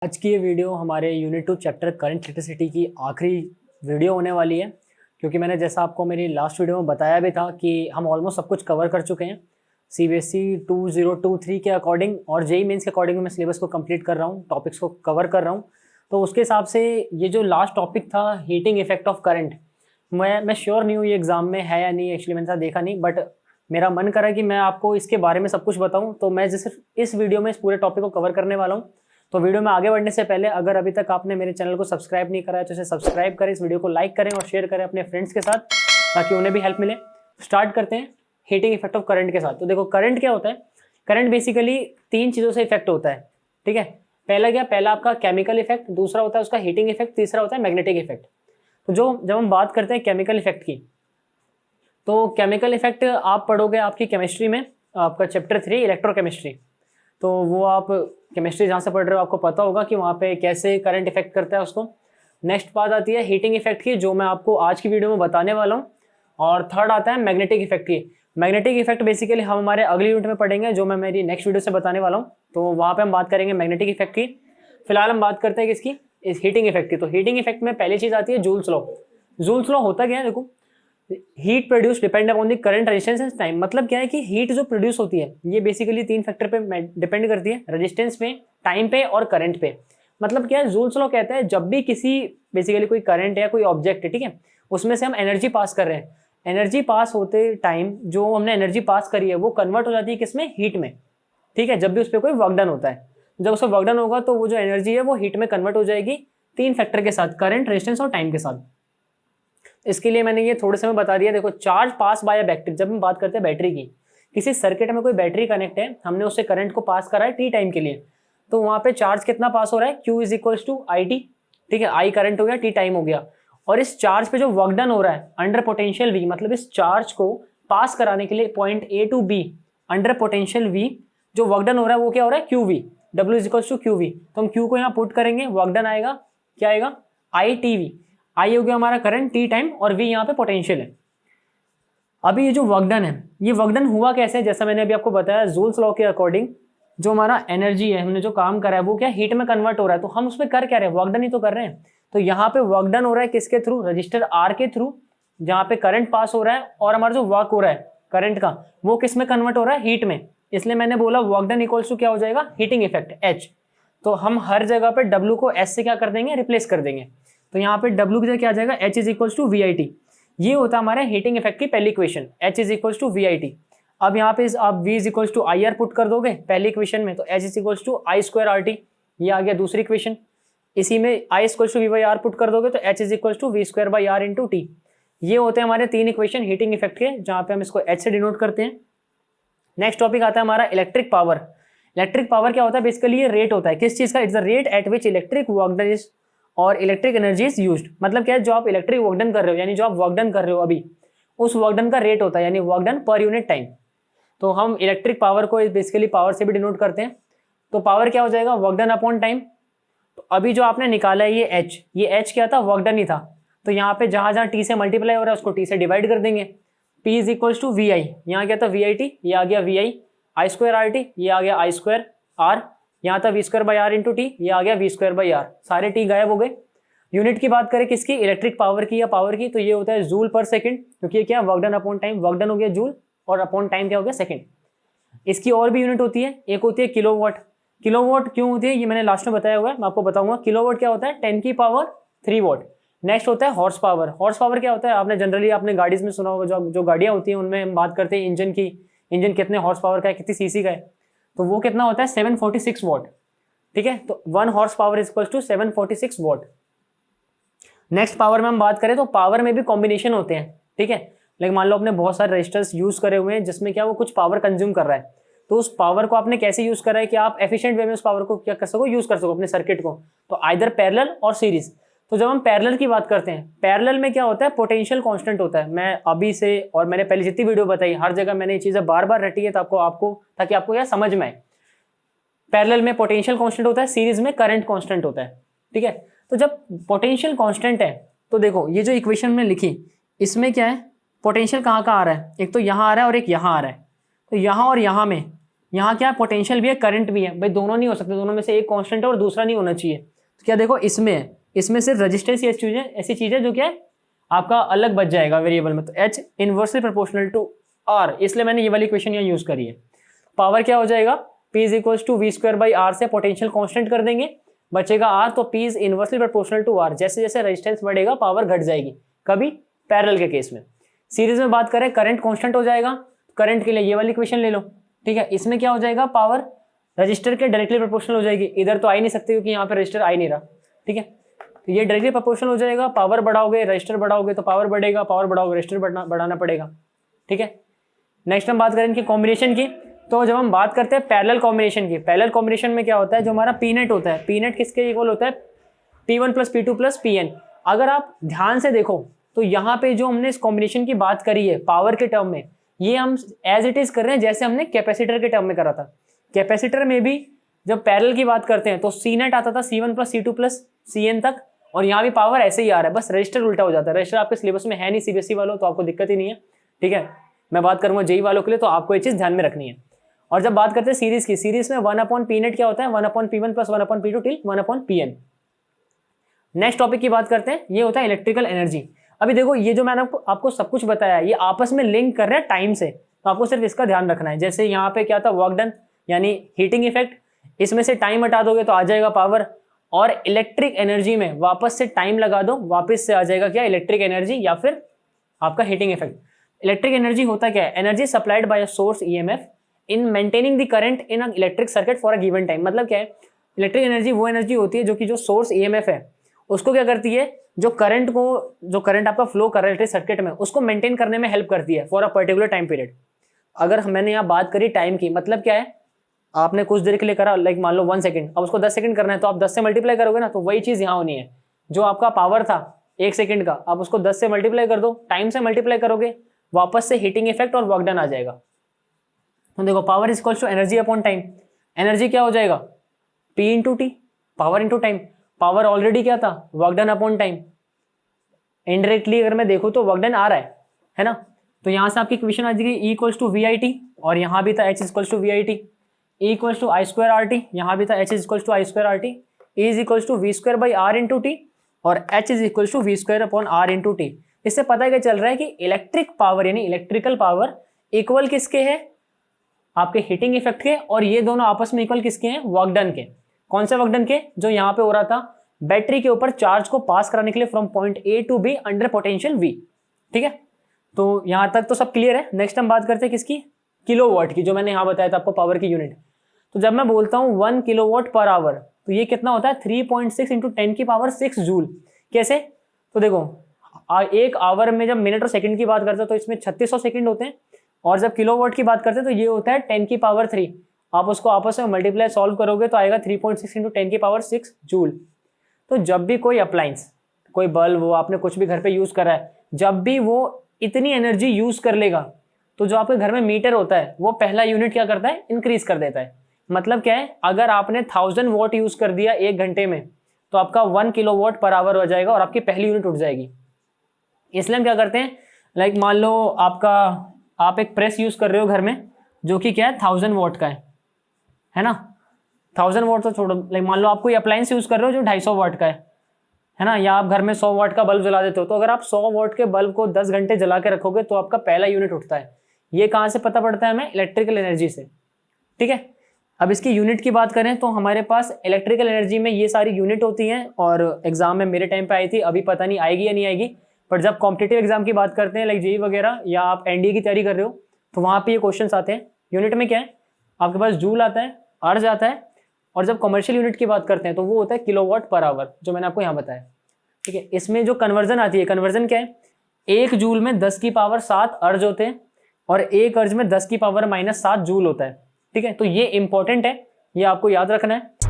आज की ये वीडियो हमारे यूनिट 2 चैप्टर करंट इलेक्ट्रिसिटी की आखिरी वीडियो होने वाली है, क्योंकि मैंने जैसा आपको मेरी लास्ट वीडियो में बताया भी था कि हम ऑलमोस्ट सब कुछ कवर कर चुके हैं सीबीएसई 2023 के अकॉर्डिंग, और जेईई मेंस के अकॉर्डिंग मैं सिलेबस को कंप्लीट कर रहा हूँ, टॉपिक्स को कवर कर रहा हूँ। तो उसके हिसाब से ये जो लास्ट टॉपिक था हीटिंग इफेक्ट ऑफ करंट, मैं श्योर नहीं हूँ ये एग्जाम में है या नहीं, एक्चुअली मैंने देखा नहीं, बट मेरा मन करा कि मैं आपको इसके बारे में सब कुछ बताऊँ। तो मैं सिर्फ इस वीडियो में इस पूरे टॉपिक को कवर करने वाला हूँ। तो वीडियो में आगे बढ़ने से पहले अगर अभी तक आपने मेरे चैनल को सब्सक्राइब नहीं करा है तो इसे सब्सक्राइब करें, इस वीडियो को लाइक करें और शेयर करें अपने फ्रेंड्स के साथ, ताकि उन्हें भी हेल्प मिले। स्टार्ट करते हैं हीटिंग इफेक्ट ऑफ करंट के साथ। तो देखो करंट क्या होता है। करंट बेसिकली तीन चीज़ों से इफेक्ट होता है, ठीक है। पहला आपका केमिकल इफेक्ट, दूसरा होता है उसका हीटिंग इफेक्ट, तीसरा होता है मैग्नेटिक इफेक्ट। तो जब हम बात करते हैं केमिकल इफेक्ट की, तो केमिकल इफेक्ट आप पढ़ोगे आपकी केमिस्ट्री में, आपका चैप्टर 3 इलेक्ट्रोकेमिस्ट्री। तो वो आप केमिस्ट्री जहाँ से पढ़ रहे हो आपको पता होगा कि वहाँ पे कैसे करंट इफेक्ट करता है उसको। नेक्स्ट बात आती है हीटिंग इफेक्ट की, जो मैं आपको आज की वीडियो में बताने वाला हूँ। और थर्ड आता है मैग्नेटिक इफेक्ट की। मैग्नेटिक इफेक्ट बेसिकली हम हमारे अगली यूनिट में पढ़ेंगे, जो मैं मेरी नेक्स्ट वीडियो से बताने वाला हूँ। तो वहाँ पर हम बात करेंगे मैग्नेटिक इफेक्ट की। फिलहाल हम बात करते हैं किसकी, इस हीटिंग इफेक्ट की। तो हीटिंग इफेक्ट में पहली चीज़ आती है जूल्स लॉ। जूल्स लॉ होता क्या है, देखो, heat produce depend upon the current, resistance and time. मतलब क्या है कि हीट जो प्रोड्यूस होती है ये बेसिकली तीन फैक्टर पे डिपेंड करती है, रेजिस्टेंस पे, टाइम पे और करंट पे। मतलब क्या है, जूल्स लॉ कहता है जब भी किसी बेसिकली कोई करंट है, कोई ऑब्जेक्ट है, ठीक है, उसमें से हम एनर्जी पास कर रहे हैं, एनर्जी पास होते टाइम जो हमने एनर्जी पास करी है वो कन्वर्ट हो जाती है किसमें, हीट में, ठीक है। जब भी उस पर कोई वर्क डन होता है, जब उसका वर्क डन होगा तो वो जो एनर्जी है वो हीट में कन्वर्ट हो जाएगी तीन फैक्टर के साथ, करंट, रेजिस्टेंस और टाइम के साथ। इसके लिए मैंने ये थोड़े समय बता दिया। देखो, charge pass by a battery, जब हम बात करते हैं बैटरी की, किसी सर्किट में कोई बैटरी कनेक्ट है, हमने उससे करंट को पास करा है टी टाइम के लिए, तो वहां पे चार्ज कितना पास हो रहा है, Q is equals to I T, ठीक है। आई करंट हो गया, टी टाइम हो गया। और इस चार्ज पे जो वर्क डन हो रहा है अंडर पोटेंशियल V, मतलब इस चार्ज को पास कराने के लिए point A to B under potential V जो वर्क डन हो रहा है वो क्या हो रहा है, QV, W is equals to QV। तो हम Q को यहाँ पुट करेंगे, वर्क डन आएगा, क्या आएगा, ITV। आई हो गया हमारा करंट, टी टाइम, और वी यहाँ पे पोटेंशियल है। अभी ये जो वर्कडन है, ये वर्कडन हुआ कैसे, जैसा मैंने अभी आपको बताया जूल्स लॉ के अकॉर्डिंग, जो हमारा एनर्जी है, हमने जो काम करा है वो क्या हीट में कन्वर्ट हो रहा है। तो हम उसमें कर क्या रहे हैं, वर्कडन ही तो कर रहे हैं। तो यहाँ पे वर्कडन हो रहा है किसके थ्रू, रजिस्टर आर के थ्रू, जहाँ पे करंट पास हो रहा है, और हमारा जो वर्क हो रहा है करंट का वो किस में कन्वर्ट हो रहा है, हीट में। इसलिए मैंने बोला वर्कडन इक्वल्स टू क्या हो जाएगा, हीटिंग इफेक्ट, H। तो हम हर जगह पे W को S से क्या कर देंगे, रिप्लेस कर देंगे। तो यहाँ पे W की जगह क्या आ जाएगा, H is equals to V I T. ये होता है हमारे हीटिंग इफेक्ट की पहली equation, H is equals to V I T. अब यहाँ पे आप V is equals to I R put कर दोगे पहली इक्वेशन में, तो H is equals to I square R T, ये आ गया दूसरी इक्वेशन। इसी में I equals to V by R put कर दोगे तो H is equals to V square by R into T. ये होते हैं हमारे तीन इक्वेशन हीटिंग इफेक्ट के, जहाँ पे हम इसको H से डिनोट करते हैं। नेक्स्ट टॉपिक आता है हमारा इलेक्ट्रिक पावर। इलेक्ट्रिक पावर क्या होता है, बेसिकली ये रेट होता है किस चीज का, it's the rate at which electric work done is और इलेक्ट्रिक एनर्जी इज यूज्ड। मतलब क्या है, जो आप इलेक्ट्रिक वर्क डन कर रहे हो, यानी जो आप वर्क डन कर रहे हो अभी, उस वर्क डन का रेट होता है, यानी work done per unit time. तो हम इलेक्ट्रिक पावर को बेसिकली पावर से भी डिनोट करते हैं। तो पावर क्या हो जाएगा, वर्क डन अपॉन टाइम। तो अभी जो आपने निकाला है ये H, ये H क्या था, वर्क डन ही था। तो यहाँ पे जहां जहां T से मल्टीप्लाई हो रहा है उसको T से डिवाइड कर देंगे। P is equals to V I, यहाँ क्या था वी आई टी, ये आ गया V I square R T, ये आ गया आई स्क्वायर आर, यहाँ था V square by R into T, ये आ गया वी स्क्वायर बाई आर, सारे टी गायब हो गए। यूनिट की बात करें किसकी, इलेक्ट्रिक पावर की या पावर की, तो ये होता है जूल पर सेकंड, क्योंकि ये क्या, work done upon time, work done हो गया जूल और अपॉन टाइम क्या हो गया, सेकंड। इसकी और भी यूनिट होती है, एक होती है किलोवाट। किलोवाट क्यों होती है ये मैंने लास्ट में बताया हुआ है, मैं आपको बताऊंगा। किलोवाट क्या होता है, 10 की पावर 3 वॉट। नेक्स्ट होता है हॉर्स पावर। हॉर्स पावर क्या होता है, आपने जनरली आपने गाड़ी में सुना होगा, जो गाड़ियां होती हैं उनमें हम बात करते हैं इंजन की, इंजन कितने हॉर्स पावर का है, कितनी सीसी का है, तो वो कितना होता है 746 वॉट, ठीक है। तो 1 horse power is equal to 746 watt. Next power में हम बात करें तो पावर में भी कॉम्बिनेशन होते हैं, ठीक है। लेकिन मान लो आपने बहुत सारे रजिस्टर्स यूज करे हुए हैं जिसमें क्या वो कुछ पावर कंज्यूम कर रहा है, तो उस पावर को आपने कैसे यूज करा है कि आप एफिशिएंट वे में उस पावर को क्या कर सको, यूज कर सको अपने सर्किट को। तो आइदर पैरेलल और सीरीज। तो जब हम पैरेलल की बात करते हैं, पैरेलल में क्या होता है, पोटेंशियल कांस्टेंट होता है। मैं अभी से, और मैंने पहले जितनी वीडियो बताई हर जगह मैंने ये चीजें बार बार रटी है, ताकि आपको क्या समझ में आए। पैरेलल में पोटेंशियल कांस्टेंट होता है, सीरीज में करंट कांस्टेंट होता है, ठीक है। तो जब पोटेंशियल कांस्टेंट है, तो देखो ये जो इक्वेशन में लिखी, इसमें क्या है, पोटेंशियल कहाँ कहाँ आ रहा है, एक तो यहाँ आ रहा है और एक यहाँ आ रहा है। तो यहाँ और यहाँ में यहाँ क्या पोटेंशियल भी है, करंट भी है, भाई दोनों नहीं हो सकते, दोनों में से एक कांस्टेंट है और दूसरा नहीं होना चाहिए। तो क्या देखो इसमें है, इसमें सिर्फ रेजिस्टेंस ऐसी चीज है जो क्या है आपका अलग बच जाएगा वेरिएबल में। तो H inversely proportional to R, इसलिए मैंने ये वाली इक्वेशन यहाँ यूज करी है। पावर क्या हो जाएगा, P is equal to V square by R से पोटेंशियल कांस्टेंट कर देंगे, बचेगा R, तो P is inversely proportional to R। जैसे जैसे रेजिस्टेंस बढ़ेगा पावर घट जाएगी, कभी पैरेलल के केस में। सीरीज में बात करें करंट कांस्टेंट हो जाएगा, करंट के लिए ये वाली इक्वेशन ले लो, ठीक है। इसमें क्या हो जाएगा, पावर रजिस्टर के डायरेक्टली प्रोपोर्शनल हो जाएगी, इधर तो आ ही नहीं सकती क्योंकि यहाँ पे रजिस्टर आ ही नहीं रहा, ठीक है। तो ये डायरेक्टली प्रोपोर्शनल हो जाएगा, पावर बढ़ाओगे रजिस्टर बढ़ाओगे तो पावर बढ़ेगा, पावर बढ़ाओगे रजिस्टर बढ़ाना पड़ेगा, ठीक है। नेक्स्ट हम बात करें इनकी कॉम्बिनेशन की। तो जब हम बात करते हैं पैरेलल कॉम्बिनेशन की, पैरेलल कॉम्बिनेशन में क्या होता है, जो हमारा पी नेट होता है, पी नेट किसके इक्वल होता है, P1 plus P2 plus Pn। अगर आप ध्यान से देखो तो यहाँ पे जो हमने इस कॉम्बिनेशन की बात करी है पावर के टर्म में, ये हम एज इट इज कर रहे हैं जैसे हमने कैपेसिटर के टर्म में करा था। कैपेसिटर में भी जब पैरेलल की बात करते हैं तो सी नेट आता था C1 plus C2 plus Cn तक, और यहाँ भी पावर ऐसे ही आ रहा है, बस रजिस्टर उल्टा हो जाता है। रजिस्टर आपके सिलेबस में है नहीं सीबीएसई वालों, तो आपको दिक्कत ही नहीं है, ठीक है। मैं बात करूंगा जेई वालों के लिए, तो आपको ये चीज ध्यान में रखनी है। और जब बात करते हैं सीरीज की, सीरीज में 1/P नेट क्या होता है, 1/P1 plus 1/P2 till 1/Pn। Next topic की बात करते हैं, ये होता है इलेक्ट्रिकल एनर्जी। अभी देखो ये जो मैंने आपको सब कुछ बताया ये आपस में लिंक कर रहे हैं टाइम से, तो आपको सिर्फ इसका ध्यान रखना है। जैसे यहाँ पे क्या था, वर्क डन यानी हीटिंग इफेक्ट, इसमें से टाइम हटा दोगे तो आ जाएगा पावर, और इलेक्ट्रिक एनर्जी में वापस से टाइम लगा दो, वापस से आ जाएगा क्या, इलेक्ट्रिक एनर्जी या फिर आपका हीटिंग इफेक्ट। इलेक्ट्रिक एनर्जी होता क्या है, energy supplied by a source EMF in maintaining the current in a electric circuit for a given time. मतलब क्या है, इलेक्ट्रिक एनर्जी वो एनर्जी होती है जो कि जो सोर्स ईएमएफ है उसको क्या करती है, जो करंट आपका फ्लो कर रहा है इलेक्ट्रिक सर्किट में उसको मेंटेन करने में हेल्प करती है for a particular time period. अगर मैंने यहाँ बात करी टाइम की, मतलब क्या है, आपने कुछ देर के लिए करा, लाइक मान लो 1 सेकंड, अब उसको 10 सेकंड करना है तो आप 10 से मल्टीप्लाई करोगे ना, तो वही चीज यहाँ होनी है। जो आपका पावर था 1 सेकंड का, आप उसको 10 से मल्टीप्लाई कर दो, टाइम से मल्टीप्लाई करोगे, वापस से हीटिंग इफेक्ट और वर्क डन आ जाएगा। तो देखो power is equals to energy upon time. Energy क्या हो जाएगा, P into T, power into time. Power already क्या था, work done upon time. Indirectly अगर मैं देखूँ तो वर्क डन आ रहा है ना। तो यहाँ से आपकी इक्वेशन आ जाएगी E equals to V I T, और यहाँ भी था H equals to V I T. E equals to I square R T, यहाँ भी था H equals to I square R T. E is equals to V square by R into T, और H is equals to V square upon R into T. इससे पता क्या चल रहा है कि इलेक्ट्रिक पावर यानी इलेक्ट्रिकल पावर इक्वल किसके है, आपके हीटिंग इफेक्ट के, और ये दोनों आपस में इक्वल किसके हैं, वर्क डन के। कौन से वर्क डन के, जो यहाँ पे हो रहा था बैटरी के ऊपर चार्ज को पास कराने के लिए from point A to B under potential V, ठीक है। तो यहाँ तक तो सब क्लियर है। नेक्स्ट हम बात करते हैं किसकी, किलोवाट की, जो मैंने यहाँ बताया था आपको पावर की यूनिट। तो जब मैं बोलता हूँ 1 किलोवाट पर आवर, तो ये कितना होता है 3.6 इंटू 10 की पावर 6 जूल। कैसे, तो देखो एक आवर में जब मिनट और सेकंड की बात करते हैं तो इसमें 3600 सेकंड होते हैं, और जब किलोवाट की बात करते हैं तो ये होता है 10 की पावर 3। आप उसको आपस में मल्टीप्लाई सॉल्व करोगे तो आएगा 3.6 इंटू 10 की पावर 6 जूल। तो जब भी कोई अप्लायंस, कोई बल्ब वो आपने कुछ भी घर पे यूज करा है, जब भी वो इतनी एनर्जी यूज कर लेगा तो जो आपके घर में मीटर होता है वो पहला यूनिट क्या करता है, इंक्रीज कर देता है। मतलब क्या है, अगर आपने 1000 वॉट यूज कर दिया 1 घंटे में तो आपका 1 किलोवाट पर आवर हो जाएगा और आपकी पहली यूनिट उठ जाएगी। इसलिए हम क्या करते हैं, लाइक मान लो आप एक प्रेस यूज कर रहे हो घर में जो कि क्या है 1000 वॉट का है ना। 1000 वॉट तो छोड़ो, लाइक मान लो आप कोई अप्लायंस यूज कर रहे हो जो 250 वॉट का है ना, या आप घर में 100 वॉट का बल्ब जला देते हो। तो अगर आप 100 वॉट के बल्ब को 10 घंटे जला के रखोगे तो आपका पहला यूनिट उठता है। ये कहाँ से पता पड़ता है हमें, इलेक्ट्रिकल एनर्जी से, ठीक है। अब इसकी यूनिट की बात करें तो हमारे पास इलेक्ट्रिकल एनर्जी में ये सारी यूनिट होती हैं, और एग्जाम में मेरे टाइम पे आई थी, अभी पता नहीं आएगी या नहीं आएगी। पर जब कॉम्पिटिटिव एग्जाम की बात करते हैं लाइक जेई वगैरह, या आप एनडीए की तैयारी कर रहे हो, तो वहाँ पे ये क्वेश्चंस आते हैं। यूनिट में क्या है आपके पास, जूल आता है, अर्ज आता है, और जब कमर्शियल यूनिट की बात करते हैं तो वो होता है किलोवाट पर आवर, जो मैंने आपको यहाँ बताया, ठीक है। इसमें जो कन्वर्जन आती है, कन्वर्जन क्या है, 1 जूल में 10 की पावर 7 अर्ज होते हैं, और 1 अर्ज में 10 की पावर -7 जूल होता है, ठीक है। तो ये इंपॉर्टेंट है, ये आपको याद रखना है।